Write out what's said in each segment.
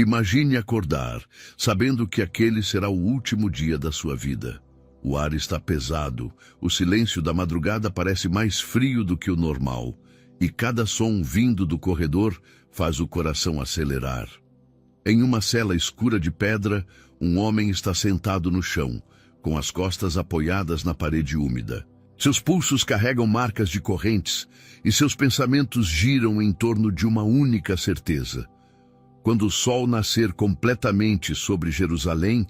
Imagine acordar, sabendo que aquele será o último dia da sua vida. O ar está pesado, o silêncio da madrugada parece mais frio do que o normal, e cada som vindo do corredor faz o coração acelerar. Em uma cela escura de pedra, um homem está sentado no chão, com as costas apoiadas na parede úmida. Seus pulsos carregam marcas de correntes e seus pensamentos giram em torno de uma única certeza. Quando o sol nascer completamente sobre Jerusalém,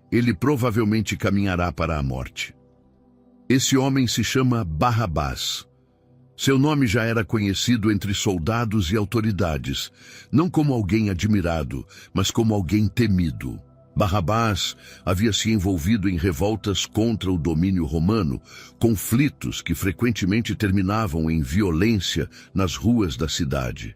ele provavelmente caminhará para a morte. Esse homem se chama Barrabás. Seu nome já era conhecido entre soldados e autoridades, não como alguém admirado, mas como alguém temido. Barrabás havia se envolvido em revoltas contra o domínio romano, conflitos que frequentemente terminavam em violência nas ruas da cidade.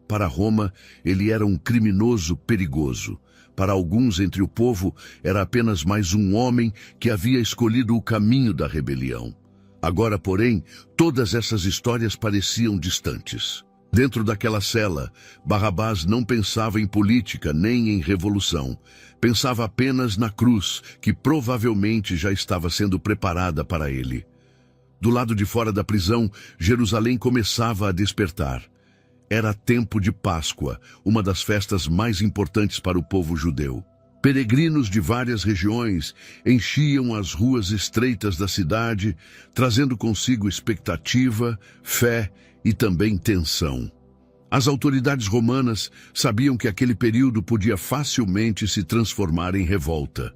Para Roma, ele era um criminoso perigoso. Para alguns entre o povo, era apenas mais um homem que havia escolhido o caminho da rebelião. Agora, porém, todas essas histórias pareciam distantes. Dentro daquela cela, Barrabás não pensava em política nem em revolução. Pensava apenas na cruz, que provavelmente já estava sendo preparada para ele. Do lado de fora da prisão, Jerusalém começava a despertar. Era tempo de Páscoa, uma das festas mais importantes para o povo judeu. Peregrinos de várias regiões enchiam as ruas estreitas da cidade, trazendo consigo expectativa, fé e também tensão. As autoridades romanas sabiam que aquele período podia facilmente se transformar em revolta.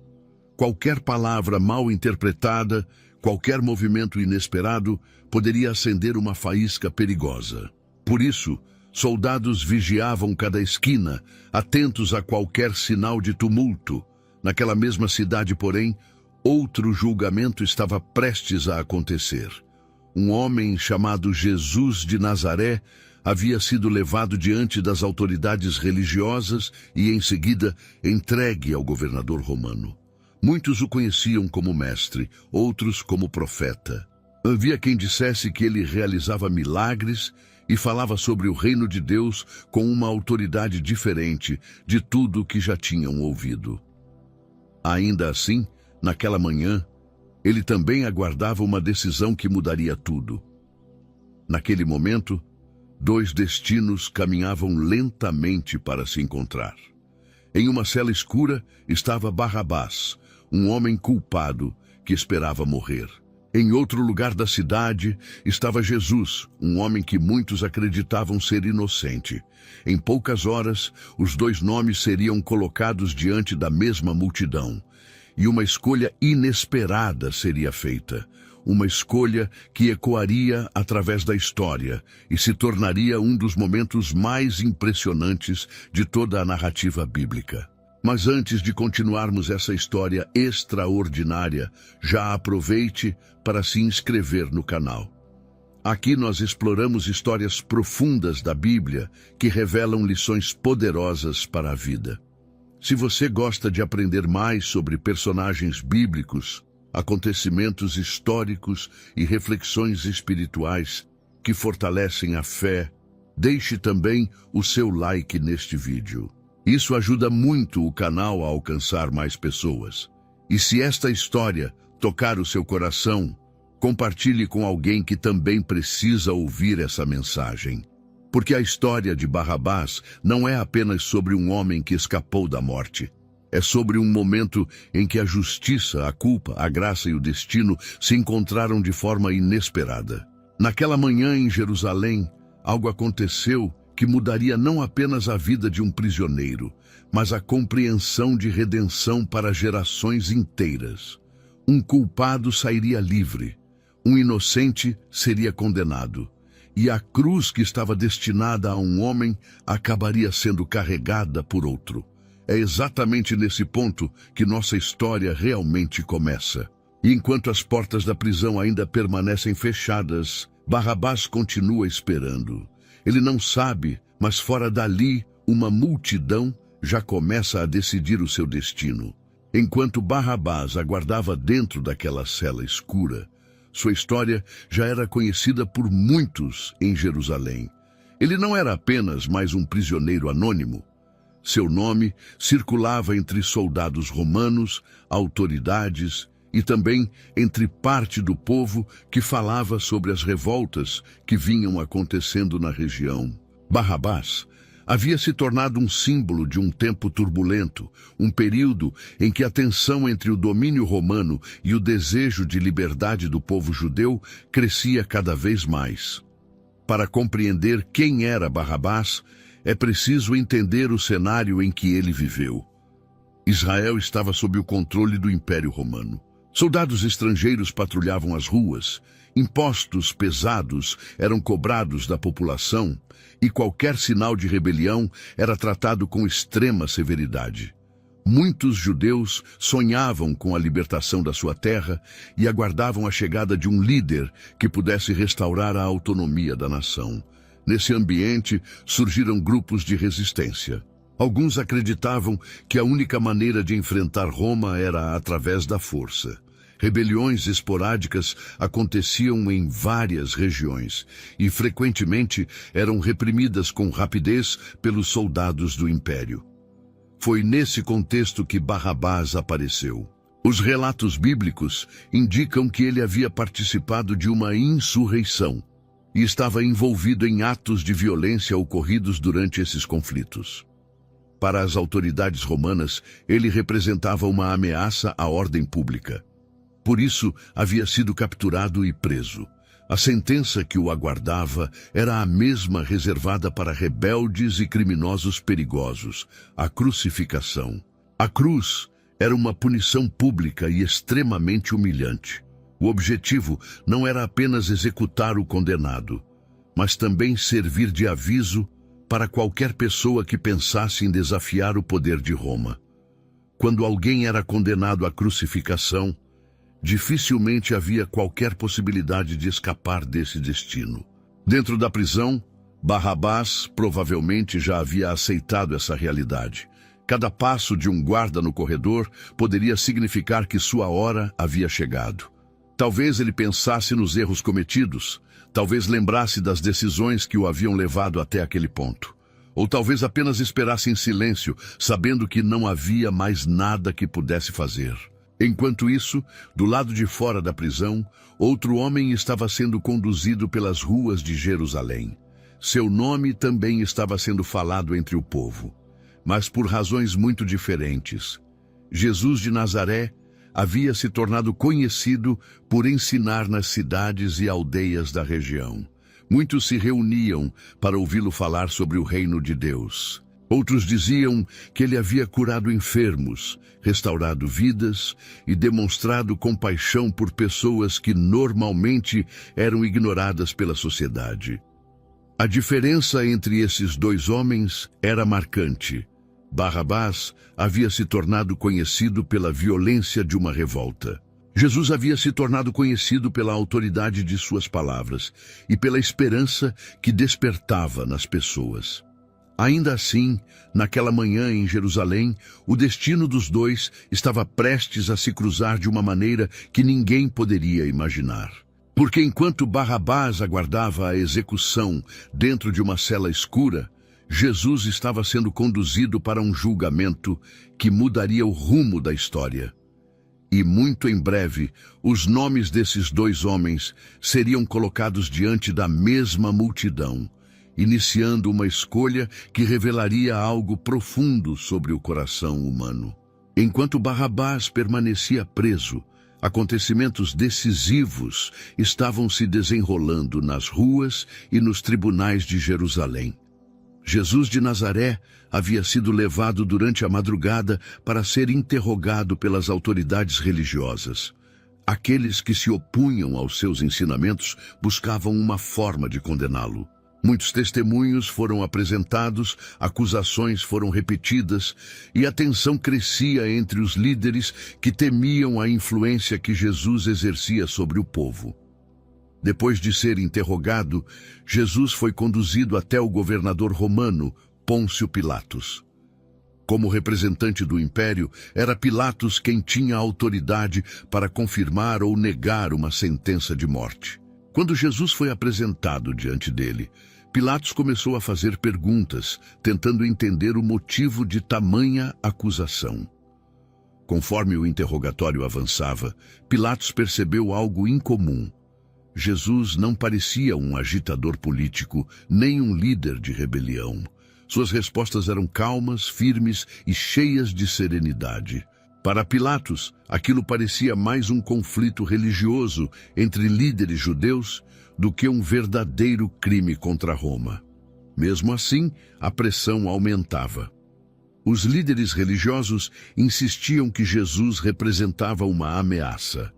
Qualquer palavra mal interpretada, qualquer movimento inesperado, poderia acender uma faísca perigosa. Por isso, soldados vigiavam cada esquina, atentos a qualquer sinal de tumulto. Naquela mesma cidade, porém, outro julgamento estava prestes a acontecer. Um homem chamado Jesus de Nazaré havia sido levado diante das autoridades religiosas e, em seguida, entregue ao governador romano. Muitos o conheciam como mestre, outros como profeta. Havia quem dissesse que ele realizava milagres e falava sobre o reino de Deus com uma autoridade diferente de tudo o que já tinham ouvido. Ainda assim, naquela manhã, ele também aguardava uma decisão que mudaria tudo. Naquele momento, dois destinos caminhavam lentamente para se encontrar. Em uma cela escura estava Barrabás, um homem culpado que esperava morrer. Em outro lugar da cidade estava Jesus, um homem que muitos acreditavam ser inocente. Em poucas horas, os dois nomes seriam colocados diante da mesma multidão. E uma escolha inesperada seria feita. Uma escolha que ecoaria através da história e se tornaria um dos momentos mais impressionantes de toda a narrativa bíblica. Mas antes de continuarmos essa história extraordinária, já aproveite para se inscrever no canal. Aqui nós exploramos histórias profundas da Bíblia que revelam lições poderosas para a vida. Se você gosta de aprender mais sobre personagens bíblicos, acontecimentos históricos e reflexões espirituais que fortalecem a fé, deixe também o seu like neste vídeo. Isso ajuda muito o canal a alcançar mais pessoas. E se esta história tocar o seu coração, compartilhe com alguém que também precisa ouvir essa mensagem. Porque a história de Barrabás não é apenas sobre um homem que escapou da morte. É sobre um momento em que a justiça, a culpa, a graça e o destino se encontraram de forma inesperada. Naquela manhã em Jerusalém, algo aconteceu que mudaria não apenas a vida de um prisioneiro, mas a compreensão de redenção para gerações inteiras. Um culpado sairia livre, um inocente seria condenado, e a cruz que estava destinada a um homem acabaria sendo carregada por outro. É exatamente nesse ponto que nossa história realmente começa. E enquanto as portas da prisão ainda permanecem fechadas, Barrabás continua esperando. Ele não sabe, mas fora dali, uma multidão já começa a decidir o seu destino. Enquanto Barrabás aguardava dentro daquela cela escura, sua história já era conhecida por muitos em Jerusalém. Ele não era apenas mais um prisioneiro anônimo. Seu nome circulava entre soldados romanos, autoridades e também entre parte do povo que falava sobre as revoltas que vinham acontecendo na região. Barrabás havia se tornado um símbolo de um tempo turbulento, um período em que a tensão entre o domínio romano e o desejo de liberdade do povo judeu crescia cada vez mais. Para compreender quem era Barrabás, é preciso entender o cenário em que ele viveu. Israel estava sob o controle do Império Romano. Soldados estrangeiros patrulhavam as ruas, impostos pesados eram cobrados da população e qualquer sinal de rebelião era tratado com extrema severidade. Muitos judeus sonhavam com a libertação da sua terra e aguardavam a chegada de um líder que pudesse restaurar a autonomia da nação. Nesse ambiente surgiram grupos de resistência. Alguns acreditavam que a única maneira de enfrentar Roma era através da força. Rebeliões esporádicas aconteciam em várias regiões e frequentemente eram reprimidas com rapidez pelos soldados do Império. Foi nesse contexto que Barrabás apareceu. Os relatos bíblicos indicam que ele havia participado de uma insurreição e estava envolvido em atos de violência ocorridos durante esses conflitos. Para as autoridades romanas, ele representava uma ameaça à ordem pública. Por isso, havia sido capturado e preso. A sentença que o aguardava era a mesma reservada para rebeldes e criminosos perigosos, a crucificação. A cruz era uma punição pública e extremamente humilhante. O objetivo não era apenas executar o condenado, mas também servir de aviso para qualquer pessoa que pensasse em desafiar o poder de Roma. Quando alguém era condenado à crucificação, dificilmente havia qualquer possibilidade de escapar desse destino. Dentro da prisão, Barrabás provavelmente já havia aceitado essa realidade. Cada passo de um guarda no corredor poderia significar que sua hora havia chegado. Talvez ele pensasse nos erros cometidos, talvez lembrasse das decisões que o haviam levado até aquele ponto. Ou talvez apenas esperasse em silêncio, sabendo que não havia mais nada que pudesse fazer. Enquanto isso, do lado de fora da prisão, outro homem estava sendo conduzido pelas ruas de Jerusalém. Seu nome também estava sendo falado entre o povo, mas por razões muito diferentes. Jesus de Nazaré havia se tornado conhecido por ensinar nas cidades e aldeias da região. Muitos se reuniam para ouvi-lo falar sobre o reino de Deus. Outros diziam que ele havia curado enfermos, restaurado vidas e demonstrado compaixão por pessoas que normalmente eram ignoradas pela sociedade. A diferença entre esses dois homens era marcante. Barrabás havia se tornado conhecido pela violência de uma revolta. Jesus havia se tornado conhecido pela autoridade de suas palavras e pela esperança que despertava nas pessoas. Ainda assim, naquela manhã em Jerusalém, o destino dos dois estava prestes a se cruzar de uma maneira que ninguém poderia imaginar. Porque enquanto Barrabás aguardava a execução dentro de uma cela escura, Jesus estava sendo conduzido para um julgamento que mudaria o rumo da história. E muito em breve, os nomes desses dois homens seriam colocados diante da mesma multidão, iniciando uma escolha que revelaria algo profundo sobre o coração humano. Enquanto Barrabás permanecia preso, acontecimentos decisivos estavam se desenrolando nas ruas e nos tribunais de Jerusalém. Jesus de Nazaré havia sido levado durante a madrugada para ser interrogado pelas autoridades religiosas. Aqueles que se opunham aos seus ensinamentos buscavam uma forma de condená-lo. Muitos testemunhos foram apresentados, acusações foram repetidas e a tensão crescia entre os líderes que temiam a influência que Jesus exercia sobre o povo. Depois de ser interrogado, Jesus foi conduzido até o governador romano, Pôncio Pilatos. Como representante do império, era Pilatos quem tinha autoridade para confirmar ou negar uma sentença de morte. Quando Jesus foi apresentado diante dele, Pilatos começou a fazer perguntas, tentando entender o motivo de tamanha acusação. Conforme o interrogatório avançava, Pilatos percebeu algo incomum. Jesus não parecia um agitador político, nem um líder de rebelião. Suas respostas eram calmas, firmes e cheias de serenidade. Para Pilatos, aquilo parecia mais um conflito religioso entre líderes judeus do que um verdadeiro crime contra Roma. Mesmo assim, a pressão aumentava. Os líderes religiosos insistiam que Jesus representava uma ameaça.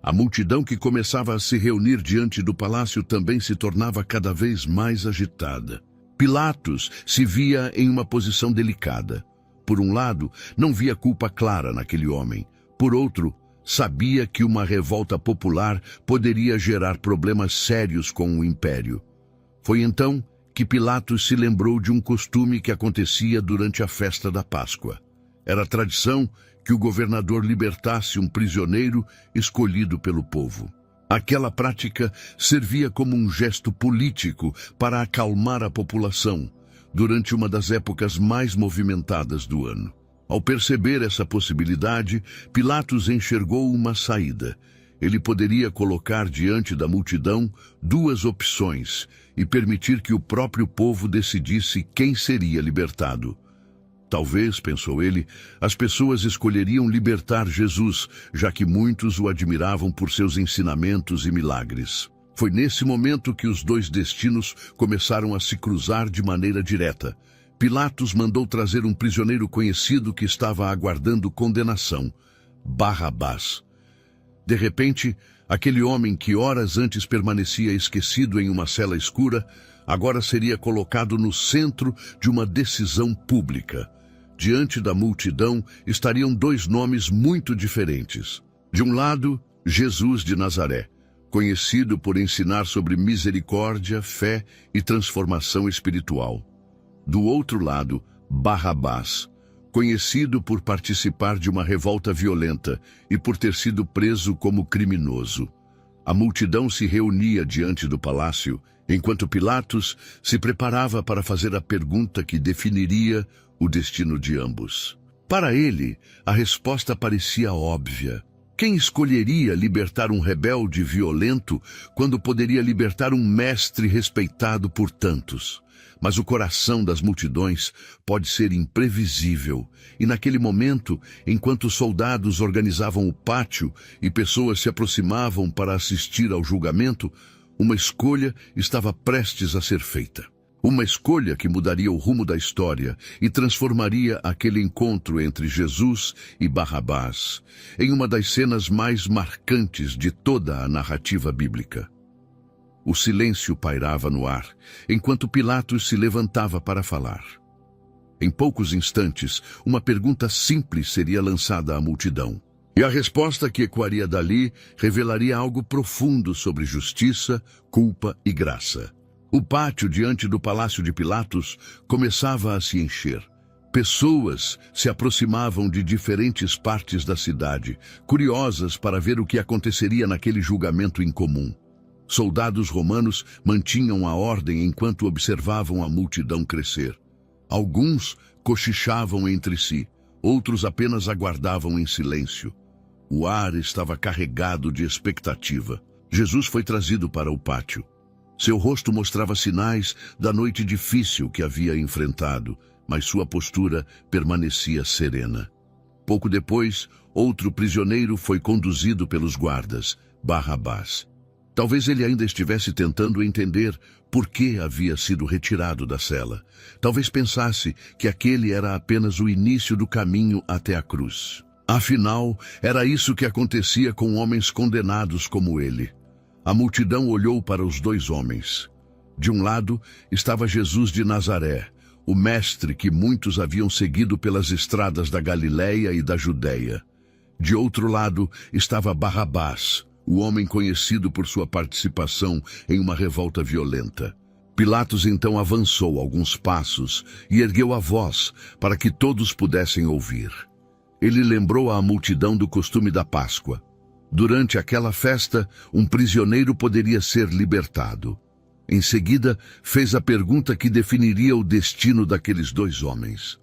A multidão que começava a se reunir diante do palácio também se tornava cada vez mais agitada. Pilatos se via em uma posição delicada. Por um lado, não via culpa clara naquele homem. Por outro, sabia que uma revolta popular poderia gerar problemas sérios com o império. Foi então que Pilatos se lembrou de um costume que acontecia durante a festa da Páscoa. Era tradição que o governador libertasse um prisioneiro escolhido pelo povo. Aquela prática servia como um gesto político para acalmar a população durante uma das épocas mais movimentadas do ano. Ao perceber essa possibilidade, Pilatos enxergou uma saída. Ele poderia colocar diante da multidão duas opções e permitir que o próprio povo decidisse quem seria libertado. Talvez, pensou ele, as pessoas escolheriam libertar Jesus, já que muitos o admiravam por seus ensinamentos e milagres. Foi nesse momento que os dois destinos começaram a se cruzar de maneira direta. Pilatos mandou trazer um prisioneiro conhecido que estava aguardando condenação, Barrabás. De repente, aquele homem que horas antes permanecia esquecido em uma cela escura, agora seria colocado no centro de uma decisão pública. Diante da multidão estariam dois nomes muito diferentes. De um lado, Jesus de Nazaré, conhecido por ensinar sobre misericórdia, fé e transformação espiritual. Do outro lado, Barrabás, conhecido por participar de uma revolta violenta e por ter sido preso como criminoso. A multidão se reunia diante do palácio, enquanto Pilatos se preparava para fazer a pergunta que definiria o destino de ambos. Para ele, a resposta parecia óbvia. Quem escolheria libertar um rebelde violento quando poderia libertar um mestre respeitado por tantos? Mas o coração das multidões pode ser imprevisível, e naquele momento, enquanto os soldados organizavam o pátio e pessoas se aproximavam para assistir ao julgamento, uma escolha estava prestes a ser feita. Uma escolha que mudaria o rumo da história e transformaria aquele encontro entre Jesus e Barrabás em uma das cenas mais marcantes de toda a narrativa bíblica. O silêncio pairava no ar, enquanto Pilatos se levantava para falar. Em poucos instantes, uma pergunta simples seria lançada à multidão. E a resposta que ecoaria dali revelaria algo profundo sobre justiça, culpa e graça. O pátio diante do palácio de Pilatos começava a se encher. Pessoas se aproximavam de diferentes partes da cidade, curiosas para ver o que aconteceria naquele julgamento incomum. Soldados romanos mantinham a ordem enquanto observavam a multidão crescer. Alguns cochichavam entre si, outros apenas aguardavam em silêncio. O ar estava carregado de expectativa. Jesus foi trazido para o pátio. Seu rosto mostrava sinais da noite difícil que havia enfrentado, mas sua postura permanecia serena. Pouco depois, outro prisioneiro foi conduzido pelos guardas, Barrabás. Talvez ele ainda estivesse tentando entender por que havia sido retirado da cela. Talvez pensasse que aquele era apenas o início do caminho até a cruz. Afinal, era isso que acontecia com homens condenados como ele. A multidão olhou para os dois homens. De um lado estava Jesus de Nazaré, o mestre que muitos haviam seguido pelas estradas da Galileia e da Judeia. De outro lado estava Barrabás, o homem conhecido por sua participação em uma revolta violenta. Pilatos então avançou alguns passos e ergueu a voz para que todos pudessem ouvir. Ele lembrou à multidão do costume da Páscoa. Durante aquela festa, um prisioneiro poderia ser libertado. Em seguida, fez a pergunta que definiria o destino daqueles dois homens.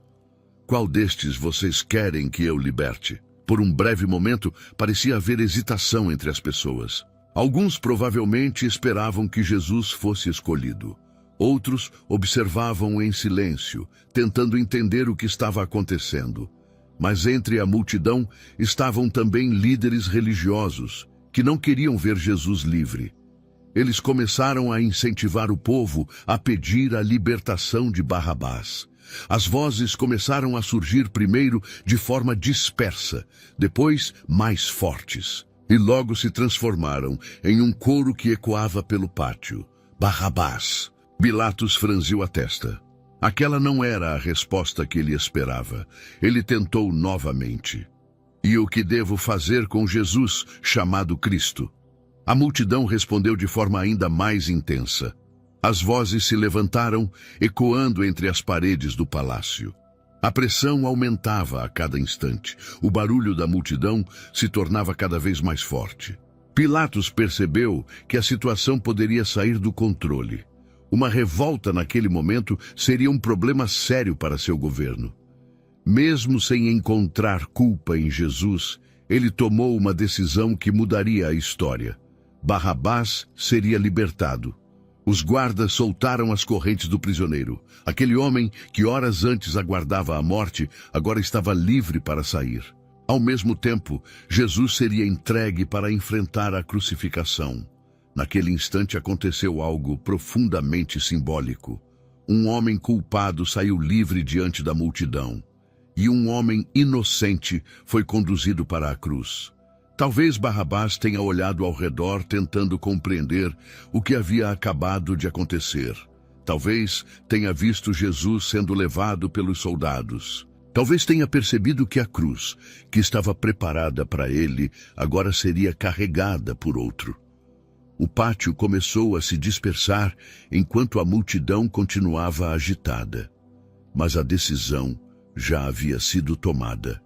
Qual destes vocês querem que eu liberte? Por um breve momento, parecia haver hesitação entre as pessoas. Alguns provavelmente esperavam que Jesus fosse escolhido. Outros observavam em silêncio, tentando entender o que estava acontecendo. Mas entre a multidão estavam também líderes religiosos, que não queriam ver Jesus livre. Eles começaram a incentivar o povo a pedir a libertação de Barrabás. As vozes começaram a surgir primeiro de forma dispersa, depois mais fortes, e logo se transformaram em um coro que ecoava pelo pátio. Barrabás! Pilatos franziu a testa. Aquela não era a resposta que ele esperava. Ele tentou novamente. E o que devo fazer com Jesus, chamado Cristo? A multidão respondeu de forma ainda mais intensa. As vozes se levantaram, ecoando entre as paredes do palácio. A pressão aumentava a cada instante. O barulho da multidão se tornava cada vez mais forte. Pilatos percebeu que a situação poderia sair do controle. Uma revolta naquele momento seria um problema sério para seu governo. Mesmo sem encontrar culpa em Jesus, ele tomou uma decisão que mudaria a história. Barrabás seria libertado. Os guardas soltaram as correntes do prisioneiro. Aquele homem que horas antes aguardava a morte, agora estava livre para sair. Ao mesmo tempo, Jesus seria entregue para enfrentar a crucificação. Naquele instante aconteceu algo profundamente simbólico. Um homem culpado saiu livre diante da multidão. E um homem inocente foi conduzido para a cruz. Talvez Barrabás tenha olhado ao redor tentando compreender o que havia acabado de acontecer. Talvez tenha visto Jesus sendo levado pelos soldados. Talvez tenha percebido que a cruz, que estava preparada para ele, agora seria carregada por outro. O pátio começou a se dispersar enquanto a multidão continuava agitada. Mas a decisão já havia sido tomada.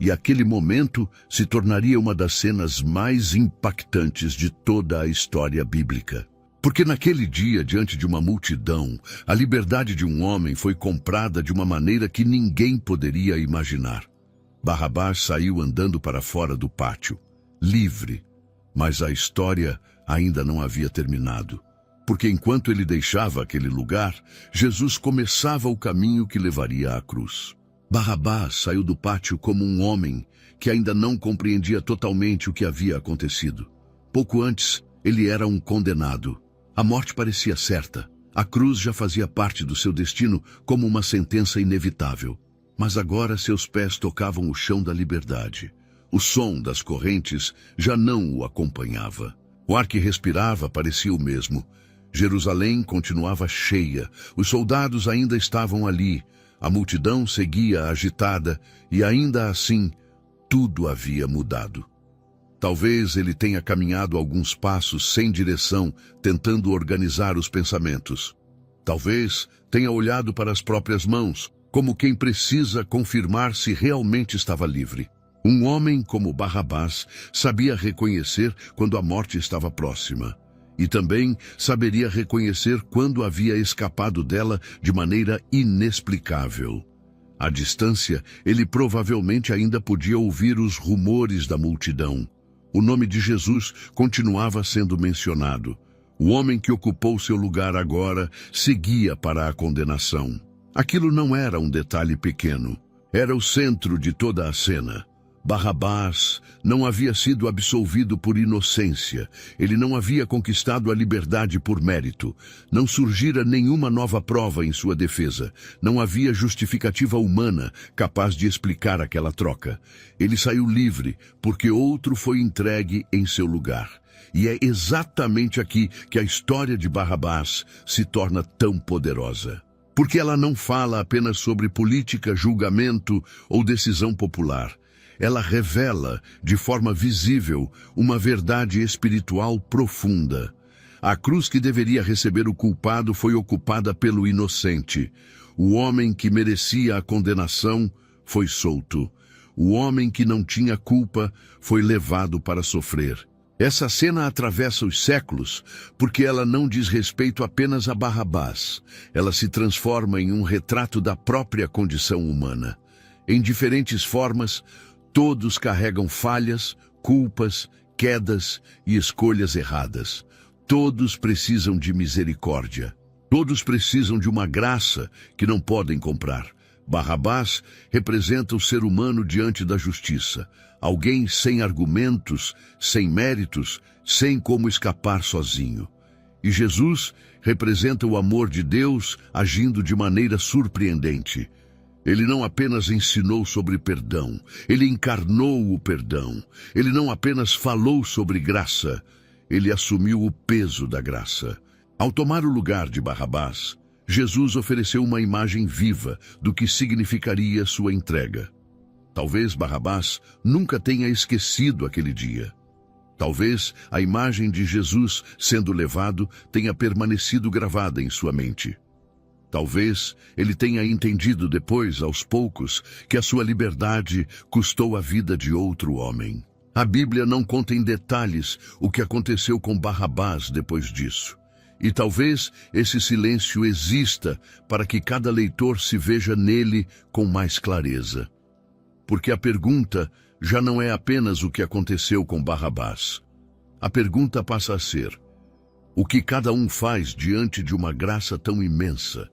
E aquele momento se tornaria uma das cenas mais impactantes de toda a história bíblica. Porque naquele dia, diante de uma multidão, a liberdade de um homem foi comprada de uma maneira que ninguém poderia imaginar. Barrabás saiu andando para fora do pátio, livre, mas a história ainda não havia terminado. Porque enquanto ele deixava aquele lugar, Jesus começava o caminho que levaria à cruz. Barrabás saiu do pátio como um homem que ainda não compreendia totalmente o que havia acontecido. Pouco antes, ele era um condenado. A morte parecia certa. A cruz já fazia parte do seu destino como uma sentença inevitável. Mas agora seus pés tocavam o chão da liberdade. O som das correntes já não o acompanhava. O ar que respirava parecia o mesmo. Jerusalém continuava cheia. Os soldados ainda estavam ali. A multidão seguia agitada e ainda assim tudo havia mudado. Talvez ele tenha caminhado alguns passos sem direção, tentando organizar os pensamentos. Talvez tenha olhado para as próprias mãos, como quem precisa confirmar se realmente estava livre. Um homem como Barrabás sabia reconhecer quando a morte estava próxima. E também saberia reconhecer quando havia escapado dela de maneira inexplicável. À distância, ele provavelmente ainda podia ouvir os rumores da multidão. O nome de Jesus continuava sendo mencionado. O homem que ocupou seu lugar agora seguia para a condenação. Aquilo não era um detalhe pequeno. Era o centro de toda a cena. Barrabás não havia sido absolvido por inocência. Ele não havia conquistado a liberdade por mérito. Não surgira nenhuma nova prova em sua defesa. Não havia justificativa humana capaz de explicar aquela troca. Ele saiu livre porque outro foi entregue em seu lugar. E é exatamente aqui que a história de Barrabás se torna tão poderosa. Porque ela não fala apenas sobre política, julgamento ou decisão popular. Ela revela, de forma visível, uma verdade espiritual profunda. A cruz que deveria receber o culpado foi ocupada pelo inocente. O homem que merecia a condenação foi solto. O homem que não tinha culpa foi levado para sofrer. Essa cena atravessa os séculos porque ela não diz respeito apenas a Barrabás. Ela se transforma em um retrato da própria condição humana. Em diferentes formas, todos carregam falhas, culpas, quedas e escolhas erradas. Todos precisam de misericórdia. Todos precisam de uma graça que não podem comprar. Barrabás representa o ser humano diante da justiça. Alguém sem argumentos, sem méritos, sem como escapar sozinho. E Jesus representa o amor de Deus agindo de maneira surpreendente. Ele não apenas ensinou sobre perdão, ele encarnou o perdão. Ele não apenas falou sobre graça, ele assumiu o peso da graça. Ao tomar o lugar de Barrabás, Jesus ofereceu uma imagem viva do que significaria sua entrega. Talvez Barrabás nunca tenha esquecido aquele dia. Talvez a imagem de Jesus sendo levado tenha permanecido gravada em sua mente. Talvez ele tenha entendido depois, aos poucos, que a sua liberdade custou a vida de outro homem. A Bíblia não conta em detalhes o que aconteceu com Barrabás depois disso. E talvez esse silêncio exista para que cada leitor se veja nele com mais clareza. Porque a pergunta já não é apenas o que aconteceu com Barrabás. A pergunta passa a ser: o que cada um faz diante de uma graça tão imensa?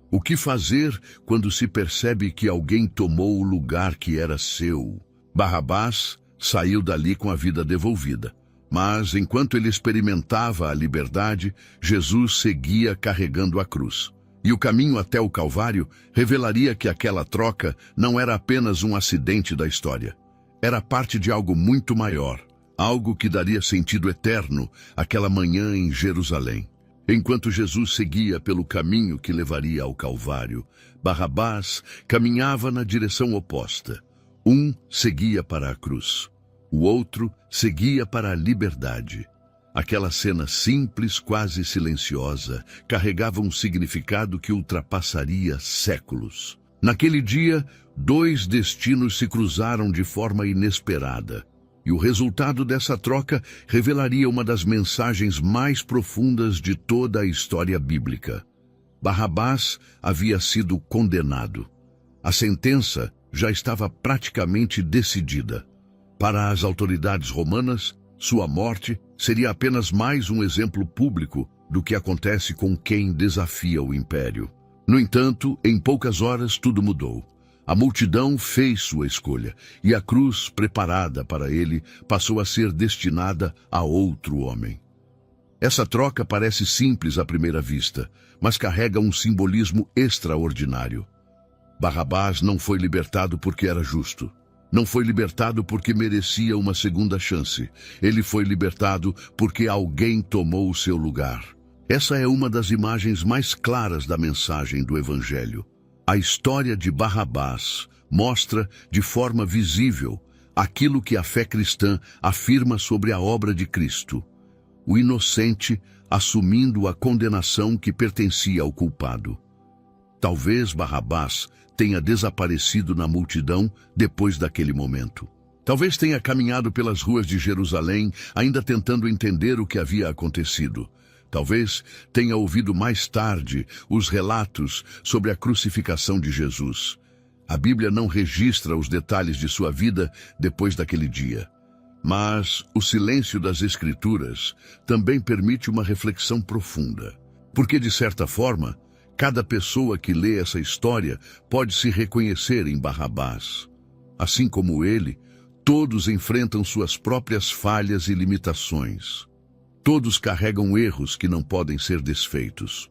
O que fazer quando se percebe que alguém tomou o lugar que era seu? Barrabás saiu dali com a vida devolvida. Mas, enquanto ele experimentava a liberdade, Jesus seguia carregando a cruz. E o caminho até o Calvário revelaria que aquela troca não era apenas um acidente da história. Era parte de algo muito maior, algo que daria sentido eterno àquela manhã em Jerusalém. Enquanto Jesus seguia pelo caminho que levaria ao Calvário, Barrabás caminhava na direção oposta. Um seguia para a cruz. O outro seguia para a liberdade. Aquela cena simples, quase silenciosa, carregava um significado que ultrapassaria séculos. Naquele dia, dois destinos se cruzaram de forma inesperada. E o resultado dessa troca revelaria uma das mensagens mais profundas de toda a história bíblica. Barrabás havia sido condenado. A sentença já estava praticamente decidida. Para as autoridades romanas, sua morte seria apenas mais um exemplo público do que acontece com quem desafia o império. No entanto, em poucas horas tudo mudou. A multidão fez sua escolha, e a cruz preparada para ele passou a ser destinada a outro homem. Essa troca parece simples à primeira vista, mas carrega um simbolismo extraordinário. Barrabás não foi libertado porque era justo. Não foi libertado porque merecia uma segunda chance. Ele foi libertado porque alguém tomou o seu lugar. Essa é uma das imagens mais claras da mensagem do Evangelho. A história de Barrabás mostra de forma visível aquilo que a fé cristã afirma sobre a obra de Cristo. O inocente assumindo a condenação que pertencia ao culpado. Talvez Barrabás tenha desaparecido na multidão depois daquele momento. Talvez tenha caminhado pelas ruas de Jerusalém, ainda tentando entender o que havia acontecido. Talvez tenha ouvido mais tarde os relatos sobre a crucificação de Jesus. A Bíblia não registra os detalhes de sua vida depois daquele dia. Mas o silêncio das Escrituras também permite uma reflexão profunda. Porque, de certa forma, cada pessoa que lê essa história pode se reconhecer em Barrabás. Assim como ele, todos enfrentam suas próprias falhas e limitações. Todos carregam erros que não podem ser desfeitos.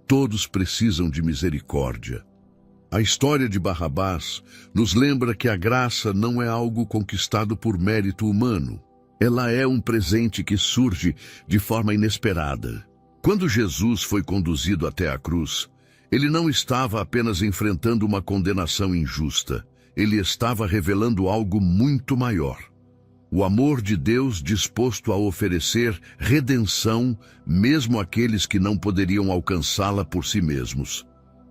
Todos precisam de misericórdia. A história de Barrabás nos lembra que a graça não é algo conquistado por mérito humano. Ela é um presente que surge de forma inesperada. Quando Jesus foi conduzido até a cruz, ele não estava apenas enfrentando uma condenação injusta. Ele estava revelando algo muito maior. O amor de Deus disposto a oferecer redenção mesmo àqueles que não poderiam alcançá-la por si mesmos.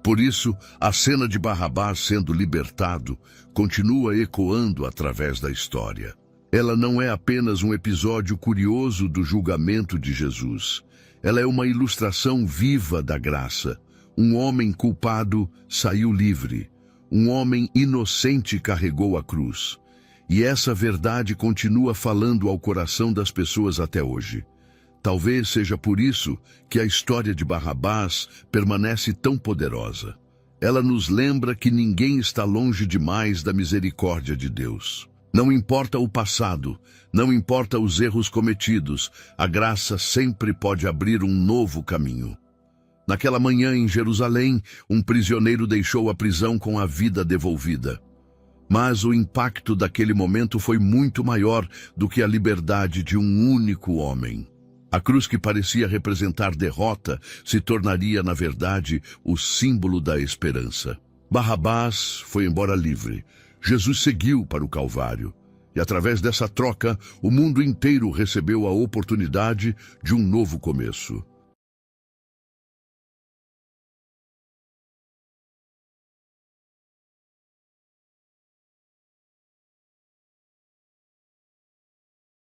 Por isso, a cena de Barrabás sendo libertado continua ecoando através da história. Ela não é apenas um episódio curioso do julgamento de Jesus. Ela é uma ilustração viva da graça. Um homem culpado saiu livre. Um homem inocente carregou a cruz. E essa verdade continua falando ao coração das pessoas até hoje. Talvez seja por isso que a história de Barrabás permanece tão poderosa. Ela nos lembra que ninguém está longe demais da misericórdia de Deus. Não importa o passado, não importa os erros cometidos, a graça sempre pode abrir um novo caminho. Naquela manhã em Jerusalém, um prisioneiro deixou a prisão com a vida devolvida. Mas o impacto daquele momento foi muito maior do que a liberdade de um único homem. A cruz que parecia representar derrota se tornaria, na verdade, o símbolo da esperança. Barrabás foi embora livre. Jesus seguiu para o Calvário. E através dessa troca, o mundo inteiro recebeu a oportunidade de um novo começo.